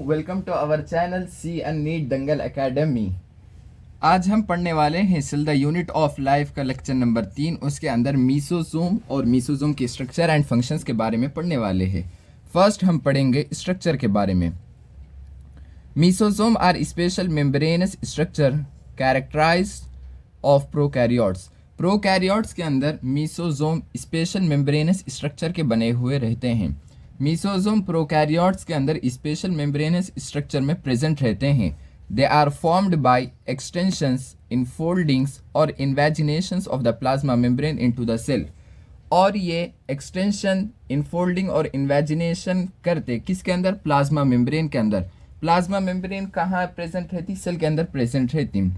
Welcome to our channel C and NEET Dangal academy. आज हम पढ़ने वाले हैं cell the unit of life का लेक्चर नंबर 3। उसके अंदर मीसोजोम और मीसोजोम के स्ट्रक्चर एंड फंक्शंस के बारे में पढ़ने वाले हैं। फर्स्ट हम पढ़ेंगे स्ट्रक्चर के बारे में। Mesosome are special membranous structure characterized of prokaryotes. Prokaryotes के अंदर मीसोजोम स्पेशल मेम्ब्रेनस स्ट्रक्चर के बने हुए रहते हैं। मीसोजोम प्रोकैरियोट्स के अंदर स्पेशल मेम्ब्रेनस स्ट्रक्चर में प्रेजेंट रहते हैं। They are formed by extensions, infoldings और invaginations of the plasma membrane into the cell. और ये एक्सटेंशन, इनफोल्डिंग और इन्वेजिनेशन करते किसके अंदर? प्लाज्मा मेम्ब्रेन के अंदर। प्लाज्मा मेम्ब्रेन कहाँ प्रेजेंट रहती? सेल के अंदर प्रेजेंट रहती।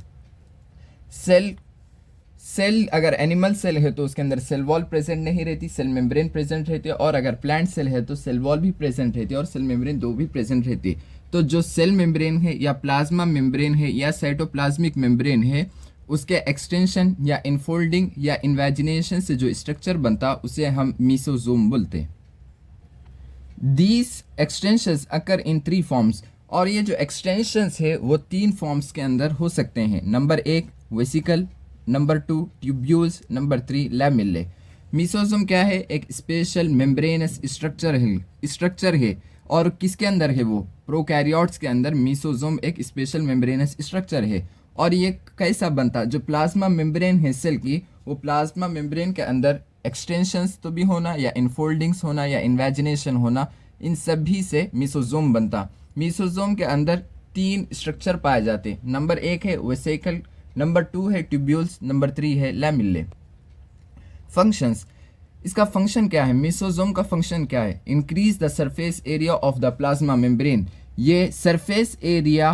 सेल अगर एनिमल सेल है तो उसके अंदर सेल वॉल प्रेजेंट नहीं रहती, सेल मेम्ब्रेन प्रेजेंट रहती है। और अगर प्लांट सेल है तो सेल वॉल भी प्रेजेंट रहती है और सेल मेम्ब्रेन दो भी प्रेजेंट रहती है। तो जो सेल मेम्ब्रेन है या प्लाज्मा मेम्ब्रेन है या साइटोप्लाज्मिक मेम्ब्रेन है, उसके एक्सटेंशन या इनफोल्डिंग या इन्वेजिनेशन से जो स्ट्रक्चर बनता उसे हम मीसोजोम बोलते हैं। These extensions occur in 3 forms. और ये जो एक्सटेंशंस है वो 3 फॉर्म्स के अंदर हो सकते हैं। Number 1 vesicle, number 2 tubules, number 3 लैमेले। Mesosome क्या है? एक स्पेशल मेम्ब्रेनस स्ट्रक्चर है। और किसके अंदर है वो? प्रोकैरियोट्स के अंदर मीसोजोम एक स्पेशल मेम्ब्रेनस स्ट्रक्चर है। और ये कैसा बनता? जो प्लाज्मा मेम्ब्रेन है सेल की, वो प्लाज्मा मेम्ब्रेन के अंदर एक्सटेंशंस तो भी होना या इनफोल्डिंग्स होना या इन्वेजिनेशन होना, इन सभी से मीसोजोम बनता। मीसोजोम के अंदर 3 स्ट्रक्चर पाए जाते। नंबर 1 है वेसिकल, नंबर 2 है ट्यूब्यूल्स, नंबर 3 है लैमेले। फंक्शंस, इसका फंक्शन क्या है? मीसोजोम का फंक्शन क्या है? Increase the surface area of the plasma membrane. ये सरफेस एरिया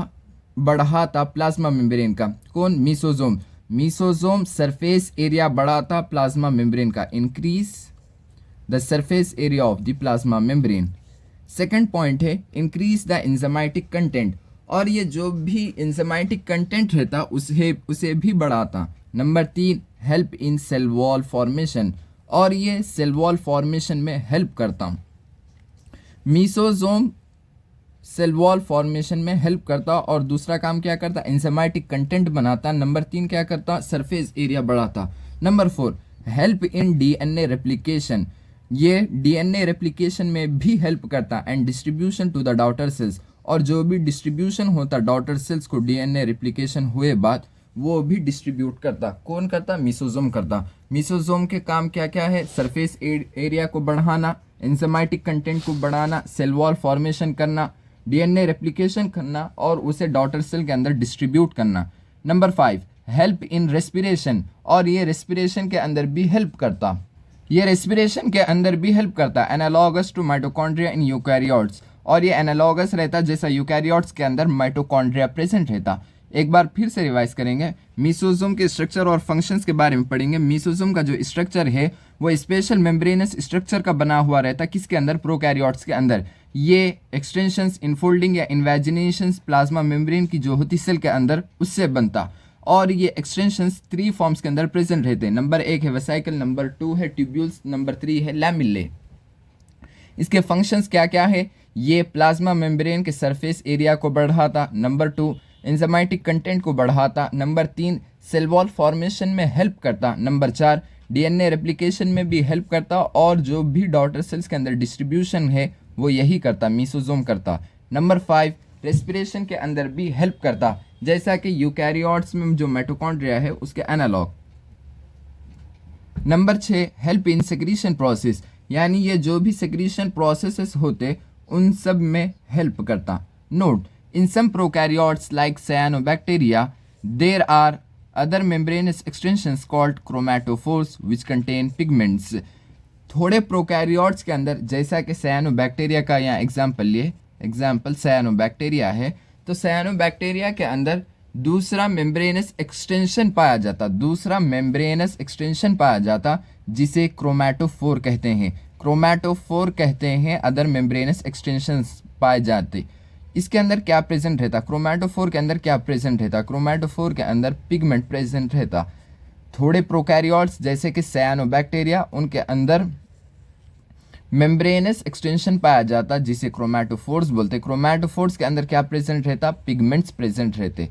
बढ़ाता प्लाज्मा मेम्ब्रेन का। कौन? मीसोजोम। मीसोजोम सरफेस एरिया बढ़ाता प्लाज्मा मेम्ब्रेन का। Increase the surface area of the plasma membrane. Second point है इंक्रीज द एंजाइमेटिक कंटेंट। और ये जो भी एंजाइमेटिक कंटेंट रहता उसे भी बढ़ाता। Number 3 help in cell wall formation. और ये सेल वॉल फॉर्मेशन में हेल्प करता। मीसोजोम सेल वॉल फॉर्मेशन में हेल्प करता। और दूसरा काम क्या करता? एंजाइमेटिक कंटेंट बनाता। नंबर 3 क्या करता? सरफेस एरिया बढ़ाता। Number 4 help in DNA replication. ये डीएनए रेप्लिकेशन में भी हेल्प करता। And distribution to the daughter cells. और जो भी डिस्ट्रीब्यूशन होता डॉटर सेल्स को डीएनए रेप्लिकेशन हुए बाद, वो भी डिस्ट्रीब्यूट करता। कौन करता? मीसोजोम करता। मीसोजोम के काम क्या क्या है? सरफेस एरिया को बढ़ाना, एंजाइमेटिक कंटेंट को बढ़ाना, सेल वॉल फॉर्मेशन करना, डीएनए रेप्लिकेशन करना और उसे डॉटर सेल के अंदर डिस्ट्रीब्यूट करना। Number 5 help in respiration. और ये रेस्पिरेशन के अंदर भी हेल्प करता। Analogous to mitochondria in eukaryotes. और ये एनालॉगस रहता जैसा यूकैरियोट्स के अंदर माइटोकॉन्ड्रिया प्रेजेंट रहता। एक बार फिर से रिवाइज करेंगे। मीसोजोम के स्ट्रक्चर और फंक्शंस के बारे में पढ़ेंगे। मीसोजोम का जो स्ट्रक्चर है वो स्पेशल मेम्ब्रेनस स्ट्रक्चर का बना हुआ रहता। किसके अंदर? प्रोकैरियोट्स के अंदर। ये एक्सटेंशंस, इनफोल्डिंग या इन्वेजिनेशंस प्लाज्मा मेम्ब्रेन की जो होती सेल के अंदर उससे बनता। और ये एक्सटेंशंस 3 फॉर्म्स के अंदर प्रेजेंट रहते हैं। नंबर 1 है वेसिकल, नंबर 2 है ट्यूब्यूल्स, नंबर 3 है लैमेले। इसके फंक्शंस क्या क्या है? ये प्लाज्मा मेम्ब्रेन के सरफेस एरिया को बढ़ाता। नंबर 2 एंजाइमेटिक कंटेंट को बढ़ाता। नंबर 3 सेल वॉल फॉर्मेशन में हेल्प करता। नंबर 4 डीएनए रेप्लिकेशन में भी हेल्प करता। और जो भी डॉटर सेल्स के अंदर डिस्ट्रीब्यूशन है वो यही करता, मीसोजोम करता। नंबर 5 रेस्पिरेशन के अंदर भी हेल्प करता, जैसा कि यूकैरियोट्स में जो माइटोकॉन्ड्रिया है उसके analogue. Number 6 help in secretion process. यानी ये जो भी सेक्रीशन प्रोसेसेस होते उन सब में हेल्प करता। Note, in some prokaryotes like cyanobacteria there are other membranous extensions called chromatophores which contain pigments. थोड़े प्रोकैरियोट्स के अंदर, जैसा कि साइनोबैक्टीरिया का यहाँ एग्जाम्पल साइनोबैक्टीरिया है, तो साइनोबैक्टीरिया के अंदर दूसरा मेम्ब्रेनस एक्सटेंशन पाया जाता जिसे क्रोमैटोफोर कहते हैं। अदर मेम्ब्रेनस एक्सटेंशंस पाए जाते। इसके अंदर क्या प्रेजेंट रहता? क्रोमैटोफोर के अंदर क्या प्रेजेंट रहता? क्रोमैटोफोर के अंदर पिगमेंट प्रेजेंट रहता। थोड़े प्रोकैरियोट्स जैसे कि साइनोबैक्टीरिया, उनके अंदर मेम्ब्रेनस एक्सटेंशन पाया जाता जिसे क्रोमैटोफोर्स बोलते। क्रोमैटोफोर्स के अंदर क्या प्रेजेंट रहता, पिगमेंट्स प्रेजेंट रहते।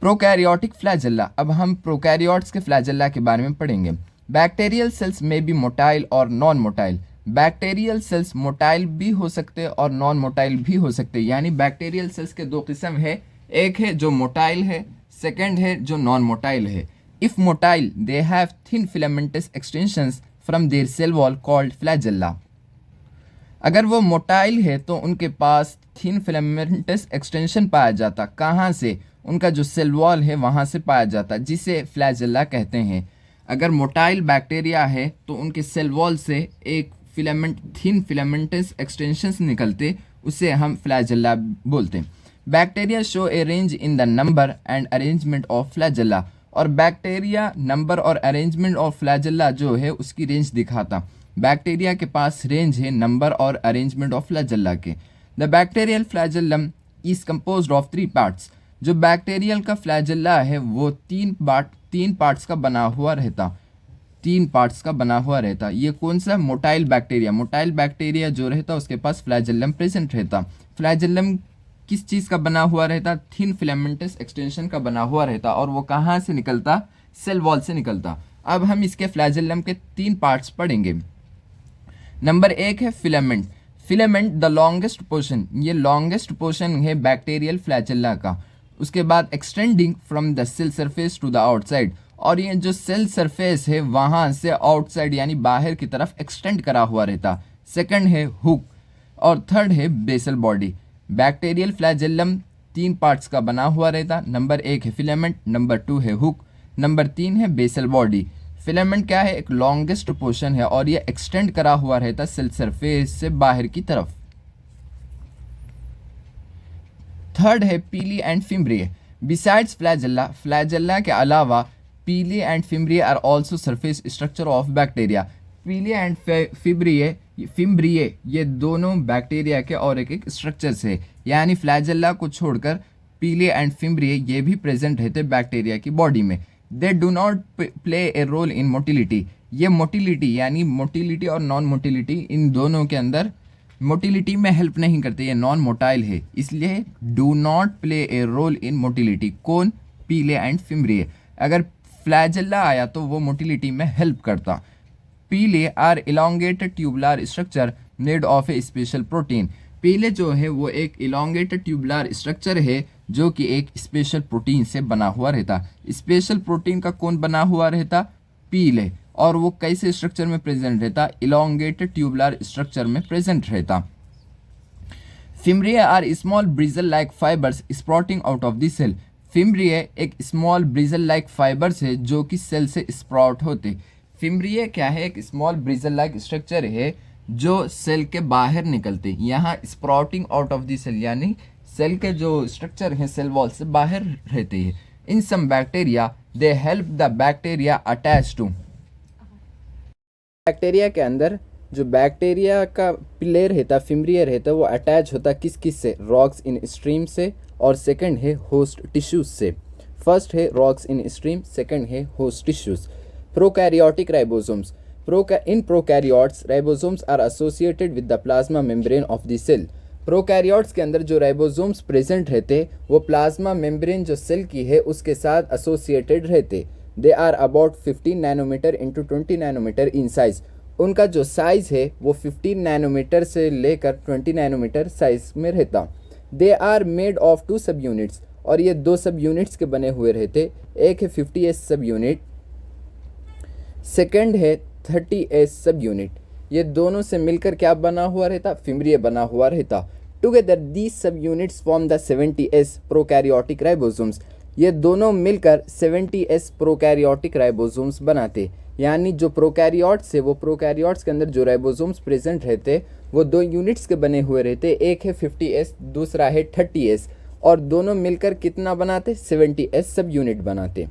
प्रोकैरियोटिक फ्लैजेला, अब हम प्रोकैरियोट्स के फ्लैजेला के बारे में पढ़ेंगे। बैक्टीरियल सेल्स में बी मोटाइल और non motile. Bacterial cells motile भी हो सकते और नॉन मोटाइल भी हो सकते, यानी बैक्टीरियल सेल्स के दो किस्म है, एक है जो मोटाइल है, सेकंड है जो नॉन मोटाइल है। If motile they have thin filamentous extensions from their cell wall called flagella. अगर वो मोटाइल है तो उनके पास थिन फिलामेंटस एक्सटेंशन पाया जाता, कहाँ से, उनका जो सेल वॉल है वहाँ से पाया जाता, जिसे फ्लैजेला कहते हैं। अगर मोटाइल बैक्टीरिया है तो उनके सेल वॉल से एक फिलामेंट थिन फिलामेंटस एक्सटेंशंस निकलते, उसे हम फ्लैजेला बोलते हैं। Bacteria show A range in the number and arrangement of flagella, और बैक्टीरिया नंबर और अरेंजमेंट ऑफ फ्लैजेला जो है उसकी रेंज दिखाता। बैक्टीरिया के पास रेंज है नंबर और अरेंजमेंट ऑफ फ्लैजेला के। The bacterial flagellum is composed of 3 parts. जो बैक्टीरियल का फ्लैजेला है वो तीन पार्ट्स का बना हुआ रहता, 3 पार्ट्स का बना हुआ रहता। ये कौन सा, मोटाइल बैक्टीरिया जो रहता उसके पास फ्लैजेलम प्रेजेंट रहता। फ्लैजेलम किस चीज़ का बना हुआ रहता, थिन फिलामेंटस एक्सटेंशन का बना हुआ रहता, और वो कहाँ से निकलता, सेल वॉल से निकलता। अब हम इसके फ्लैजेलम के 3 पार्ट्स पढ़ेंगे। नंबर 1 है filament. Filament the longest portion, ये लॉन्गेस्ट पोर्शन है बैक्टीरियल फ्लैजेला का। उसके बाद extending from the cell surface to the outside, और ये जो सेल सरफेस है वहाँ से आउटसाइड यानी बाहर की तरफ एक्सटेंड करा हुआ रहता। सेकंड है हुक, और थर्ड है basal body. Bacterial flagellum 3 parts का बना हुआ रहता। नंबर 1 है फिलामेंट, नंबर 2 है हुक, नंबर 3 है बेसल बॉडी। फिलामेंट क्या है, एक लॉन्गेस्ट पोर्शन है और ये एक्सटेंड करा हुआ रहता सेल सरफेस से बाहर की तरफ। थर्ड है pili and fimbriae. Besides flagella, flagella के अलावा pili and fimbriae are also surface structure of bacteria. Pili and fimbriae ये दोनों बैक्टीरिया के और एक स्ट्रक्चर्स है, यानी फ्लैजेला को छोड़कर पीली एंड फिम्ब्रिए ये भी प्रेजेंट रहते बैक्टीरिया की बॉडी में। They do not play a role in motility. ये मोटिलिटी यानी मोटिलिटी और नॉन मोटिलिटी, इन दोनों के अंदर मोटिलिटी में हेल्प नहीं करते, ये नॉन मोटाइल है, इसलिए do not play a role in motility. कौन, पीले एंड फिम्ब्रिए। अगर फ्लैजेला आया तो वो मोटिलिटी में हेल्प करता। Pili are elongated tubular structure made of a special protein. Pili जो है वो एक इलोंगेटेड ट्यूबुलर स्ट्रक्चर है जो कि एक स्पेशल प्रोटीन से बना हुआ रहता। स्पेशल प्रोटीन का कौन बना हुआ रहता, पीले, और वो कैसे स्ट्रक्चर में प्रेजेंट रहता, इलोंगेटेड ट्यूबुलर स्ट्रक्चर में प्रेजेंट रहता। Fimbriae are small bristle like fibres sprouting out of the cell. Fimbriae एक स्मॉल ब्रिजल लाइक फाइबर्स है जो कि सेल से स्प्राउट होते। फिम्ब्रिए क्या है, एक स्मॉल ब्रिजल लाइक स्ट्रक्चर है जो सेल के बाहर निकलते। यहाँ sprouting out of the cell यानी सेल के जो स्ट्रक्चर हैं सेल वॉल से बाहर रहते हैं। In some bacteria they help the bacteria attach to. Bacteria के अंदर जो बैक्टीरिया का प्लेयर रहता, फिम्ब्रिए रहता, वो अटैच होता किस किस से, रॉक्स इन स्ट्रीम से, और सेकंड है होस्ट टिश्यूज से। फर्स्ट है रॉक्स इन स्ट्रीम, सेकंड है host tissues. Prokaryotic ribosomes. In prokaryotes, ribosomes are associated with the plasma membrane of the cell. Prokaryotes के अंदर जो राइबोसोम्स प्रेजेंट रहते वो प्लाज्मा मेम्ब्रेन जो सेल की है उसके साथ एसोसिएटेड रहते। They are about 15 nanometre into 20 nanometre in size. उनका जो साइज़ है वो 15 नैनोमीटर से लेकर 20 नैनोमीटर साइज में रहता। दे आर मेड ऑफ 2 सब यूनिट्स, और ये 2 सब यूनिट्स के बने हुए रहते। एक है 50S सब यूनिट, सेकेंड है 30S सब यूनिट। ये दोनों से मिलकर क्या बना हुआ रहता, फिम्ब्रिए बना हुआ रहता। Together these sub units form the 70S prokaryotic ribosomes. ये दोनों मिलकर 70S प्रोकैरियोटिक राइबोसोम्स बनाते। यानी जो प्रोकैरियोट्स है वो प्रोकैरियोट्स के अंदर जो राइबोसोम्स प्रेजेंट रहते वो 2 यूनिट्स के बने हुए रहते। एक है 50S, दूसरा है 30S, और दोनों मिलकर कितना बनाते, 70S सब यूनिट बनाते।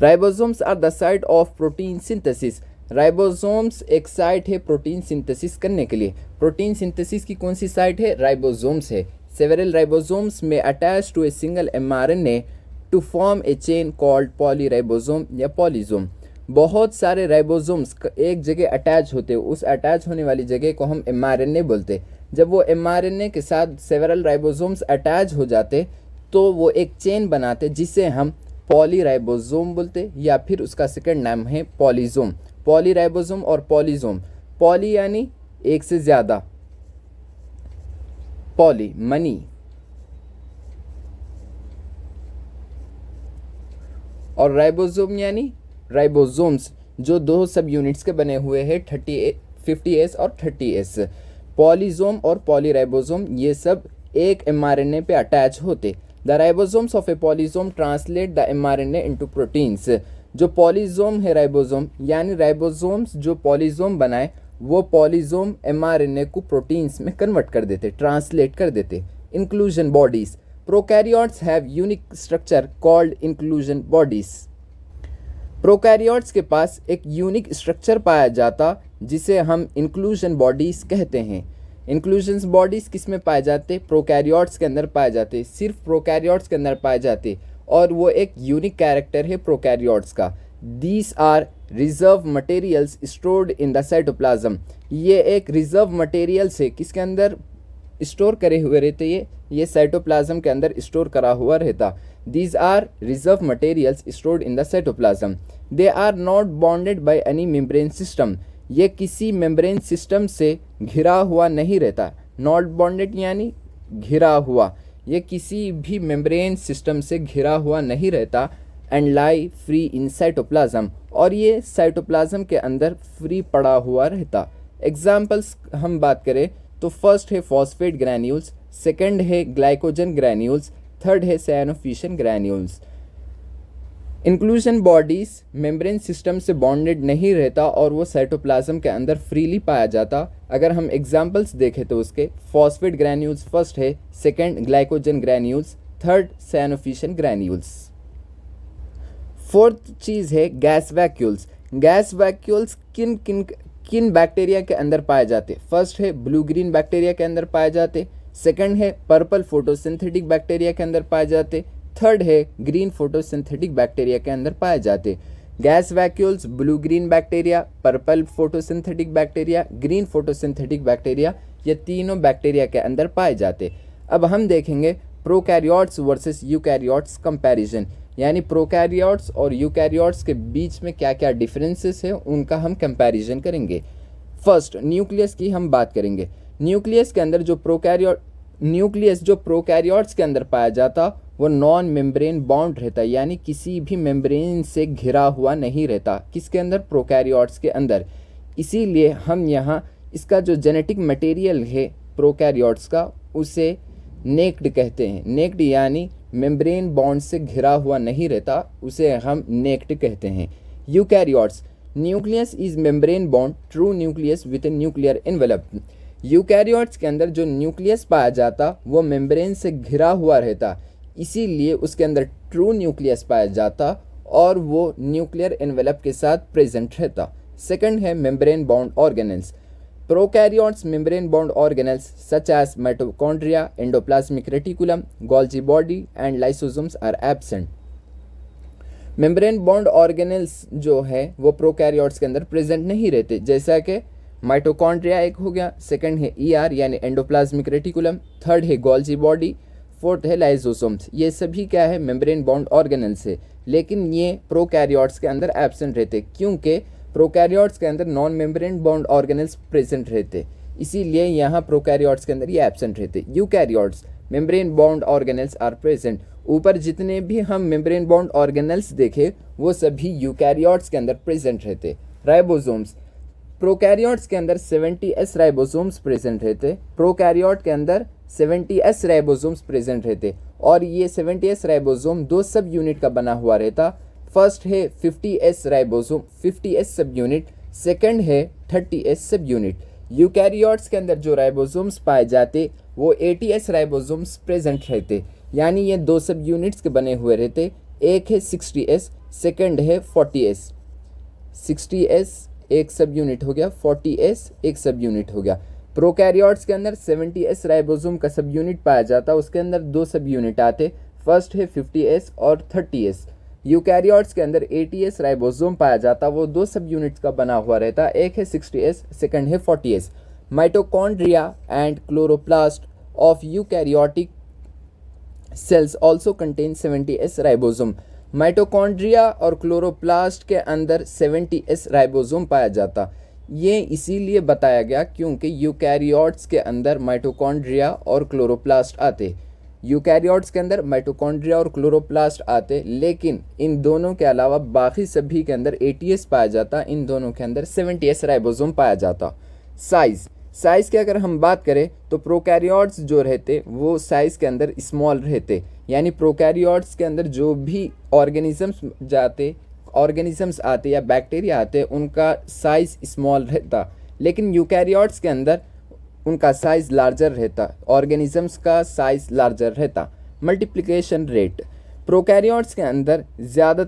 Ribosomes are the site of protein synthesis. Ribosomes एक साइट है प्रोटीन सिंथेसिस करने के लिए। प्रोटीन सिंथेसिस की कौन सी साइट है, राइबोसोम्स है। Several ribosomes may attach to a single mRNA to form a chain called polyribosome या पॉलीसोम। बहुत सारे राइबोसोम्स एक जगह अटैच होते, उस अटैच होने वाली जगह को हम mRNA बोलते। जब वो mRNA के साथ सेवरल राइबोसोम्स अटैच हो जाते तो वो एक चेन बनाते जिसे हम पॉलीराइबोसोम बोलते, या फिर उसका सेकंड नाम है पॉलीजोम। पॉलीराइबोसोम और पॉलीजोम, पॉली यानी एक से ज़्यादा, पॉली मनी, और राइबोसोम यानी राइबोसोम्स जो दो सब यूनिट्स के बने हुए हैं 50S और 30S। पॉलीजोम और पॉलीराइबोसोम ये सब एक mRNA पे अटैच होते। The ribosomes of a polysome translate the mRNA into proteins. जो पॉलीजोम है राइबोसोम, यानी राइबोसोम्स जो पॉलीजोम बनाए वो पॉलीजोम mRNA को प्रोटीन्स में कन्वर्ट कर देते, ट्रांसलेट कर देते। Inclusion bodies, prokaryotes have unique structure called inclusion bodies. Prokaryotes के पास एक यूनिक स्ट्रक्चर पाया जाता जिसे हम इंक्लूजन बॉडीज कहते हैं। इंक्लूजन बॉडीज किस में पाए जाते? प्रोकैरियोट्स के अंदर पाए जाते, सिर्फ प्रोकैरियोट्स के अंदर पाए जाते, और वो एक यूनिक कैरेक्टर है प्रोकैरियोट्स का। These are reserve materials stored in the cytoplasm. ये एक रिजर्व मटेरियल्स है, किसके अंदर स्टोर करे हुए रहते? ये साइटोप्लाज्म के अंदर स्टोर करा हुआ रहता। These are reserve materials stored in the cytoplasm. They are not bonded by any membrane system. ये किसी मेम्ब्रेन सिस्टम से घिरा हुआ नहीं रहता। नॉट बॉन्डेड यानी घिरा हुआ, ये किसी भी मेम्ब्रेन सिस्टम से घिरा हुआ नहीं रहता। And lie free in cytoplasm, और ये साइटोप्लाज्म के अंदर फ्री पड़ा हुआ रहता। एग्जाम्पल्स हम बात करें तो फर्स्ट है फॉस्फेट ग्रैन्यूल्स, सेकंड है ग्लाइकोजन ग्रैन्यूल्स, थर्ड है cyanophycean granules. Inclusion bodies membrane system से बॉन्डेड नहीं रहता और वो साइटोप्लाज्म के अंदर फ्रीली पाया जाता। अगर हम एग्जाम्पल्स देखें तो उसके फॉस्फेट ग्रैन्यूल्स फर्स्ट है, second glycogen granules, third cyanophycean granules. Fourth चीज़ है गैस वैक्यूल्स। गैस वैक्यूल्स किन बैक्टीरिया के अंदर पाए जाते? फर्स्ट है ब्लू ग्रीन बैक्टीरिया के अंदर पाए जाते, सेकंड है पर्पल फोटोसिंथेटिक बैक्टीरिया के अंदर पाए जाते, थर्ड है ग्रीन फोटोसिंथेटिक बैक्टीरिया के अंदर पाए जाते। Gas vacuoles blue green bacteria, purple photosynthetic bacteria, green photosynthetic bacteria, ये तीनों बैक्टीरिया के अंदर पाए जाते। अब हम देखेंगे प्रोकैरियोट्स वर्सेस यूकैरियोट्स कंपैरिजन, यानी प्रोकैरियोट्स और यूकैरियोट्स के बीच में क्या क्या डिफरेंसेस है उनका हम कंपैरिजन करेंगे। फर्स्ट न्यूक्लियस की हम बात करेंगे। न्यूक्लियस के अंदर जो प्रोकैरियोट्स के अंदर पाया जाता वो नॉन मेम्ब्रेन बाउंड रहता, यानी किसी भी मेम्ब्रेन से घिरा हुआ नहीं रहता। किसके अंदर? प्रोकैरियोट्स के अंदर। इसीलिए हम यहाँ इसका जो जेनेटिक मटेरियल है प्रोकैरियोट्स का उसे नेक्ड कहते हैं। नेक्ड यानी मेम्ब्रेन बाउंड से घिरा हुआ नहीं रहता, उसे हम नेक्ड कहते हैं। Eukaryotes, nucleus is membrane bound, true nucleus with a nuclear envelope. Eukaryotes के अंदर जो न्यूक्लियस पाया जाता वो मेम्ब्रेन से घिरा हुआ रहता, इसीलिए उसके अंदर ट्रू न्यूक्लियस पाया जाता और वो न्यूक्लियर एनवेलप के साथ प्रेजेंट रहता। सेकंड है membrane bound organelles. Prokaryotes membrane bound organelles such as mitochondria, endoplasmic reticulum, Golgi body and lysosomes are absent. Membrane bound organelles जो है वो प्रोकैरियोट्स के अंदर प्रेजेंट नहीं रहते, जैसा कि माइटोकॉन्ड्रिया एक हो गया, सेकंड है ER यानी एंडोप्लाज्मिक रेटिकुलम, थर्ड है गोल्जी बॉडी, फोर्थ है लाइसोसोम्स। ये सभी क्या है? मेम्ब्रेन बाउंड ऑर्गेनेल्स है, लेकिन ये प्रोकैरियोट्स के अंदर एब्सेंट रहते क्योंकि प्रोकैरियोट्स के अंदर non membrane bound organelles present रहते, इसीलिए यहाँ प्रोकैरियोट्स के अंदर ये एब्सेंट रहते। Eukaryotes membrane bound organelles are present. ऊपर जितने भी हम मेम्ब्रेन बाउंड ऑर्गेनेल्स देखे वो सभी यूकैरियोट्स के अंदर प्रेजेंट रहते। राइबोसोम्स, प्रोकैरियोट्स के अंदर 70S राइबोसोम्स प्रेजेंट रहते, प्रोकैरियोट के अंदर 70S राइबोसोम्स प्रेजेंट रहते, और ये 70S राइबोसोम दो सब यूनिट का बना हुआ रहता। फर्स्ट है 50S राइबोसोम, 50S सब यूनिट, सेकंड है 30S सब यूनिट। यूकैरियोट्स के अंदर जो राइबोसोम्स पाए जाते वो 80S राइबोसोम्स प्रेजेंट रहते, यानी ये दो सब यूनिट्स के बने हुए रहते। एक है 60S, सेकंड है 40S। 60S एक सब यूनिट हो गया, 40S एक सब यूनिट हो गया। प्रोकैरियोट्स के अंदर 70S राइबोसोम का सब यूनिट पाया जाता, उसके अंदर दो सब यूनिट आते, फर्स्ट है 50S और 30S। यूकैरियोट्स के अंदर 80s राइबोसोम पाया जाता, वो दो सब यूनिट्स का बना हुआ रहता, एक है 60s, सेकंड है 40s। Mitochondria and chloroplast of eukaryotic cells also contain 70s ribosome. Mitochondria और क्लोरोप्लास्ट के अंदर 70s राइबोसोम पाया जाता। ये इसीलिए बताया गया क्योंकि यूकैरियोट्स के अंदर माइटोकॉन्ड्रिया और क्लोरोप्लास्ट आते, यूकैरियोट्स के अंदर माइटोकॉन्ड्रिया और क्लोरोप्लास्ट आते, लेकिन इन दोनों के अलावा बाकी सभी के अंदर 80s पाया जाता, इन दोनों के अंदर 70s राइबोसोम पाया जाता। साइज़ की अगर हम बात करें तो प्रोकैरियोट्स जो रहते वो साइज़ के अंदर स्मॉल रहते, यानी प्रोकैरियोट्स के अंदर जो भी ऑर्गेनिजम्स आते या बैक्टीरिया आते उनका साइज़ स्मॉल रहता, लेकिन यूकैरियोट्स के अंदर उनका साइज़ लार्जर रहता, ऑर्गेनिजम्स का साइज़ लार्जर रहता। मल्टीप्लिकेशन रेट, प्रोकैरियोट्स के अंदर ज़्यादा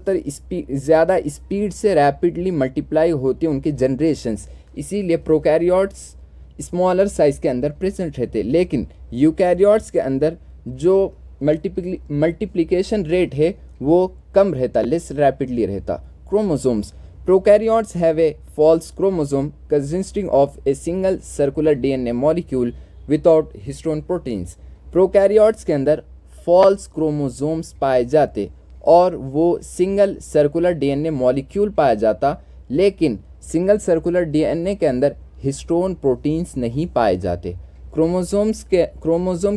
स्पीड से रैपिडली मल्टीप्लाई होती उनकी जनरेशंस, इसीलिए प्रोकैरियोट्स स्मॉलर साइज़ के अंदर प्रेजेंट रहते, लेकिन यूकैरियोट्स के अंदर जो मल्टीप्लिकेशन रेट है वो कम रहता, लेस रैपिडली रहता। Chromosomes, prokaryotes have a false chromosome consisting of a single circular DNA molecule without histone proteins. Prokaryotes के अंदर फॉल्स क्रोमोसोम्स पाए जाते और वो सिंगल सर्कुलर डीएनए मॉलिक्यूल पाया जाता, लेकिन सिंगल सर्कुलर डीएनए के अंदर हिस्टोन प्रोटीन्स नहीं पाए जाते। क्रोमोसोम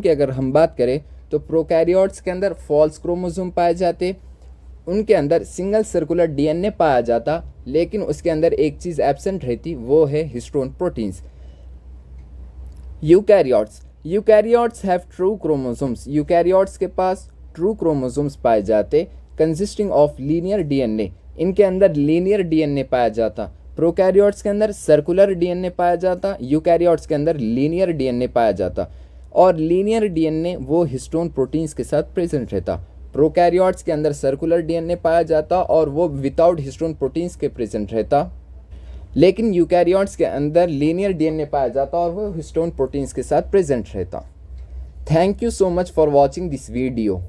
की अगर हम बात करें तो प्रोकैरियोट्स के अंदर फॉल्स क्रोमोसोम पाए जाते, उनके अंदर सिंगल सर्कुलर डीएनए पाया जाता, लेकिन उसके अंदर एक चीज़ एब्सेंट रहती, वो है histone proteins. Eukaryotes have true chromosomes, eukaryotes के पास ट्रू क्रोमोसोम्स पाए जाते कंसिस्टिंग ऑफ लीनियर डीएनए, इनके अंदर लीनियर डीएनए पाया जाता। प्रोकैरियोट्स के अंदर सर्कुलर डीएनए पाया जाता, यूकैरियोट्स के अंदर लीनियर डीएनए पाया जाता, और लीनियर डीएनए वो हिस्टोन प्रोटीन्स के साथ प्रेजेंट रहता। प्रोकैरियोट्स के अंदर सर्कुलर डीएनए पाया जाता और वो विदाउट हिस्टोन प्रोटीन्स के प्रेजेंट रहता, लेकिन यूकैरियोट्स के अंदर लीनियर डीएनए पाया जाता और वो हिस्टोन प्रोटीन्स के साथ प्रेजेंट रहता। Thank you so much for watching this video.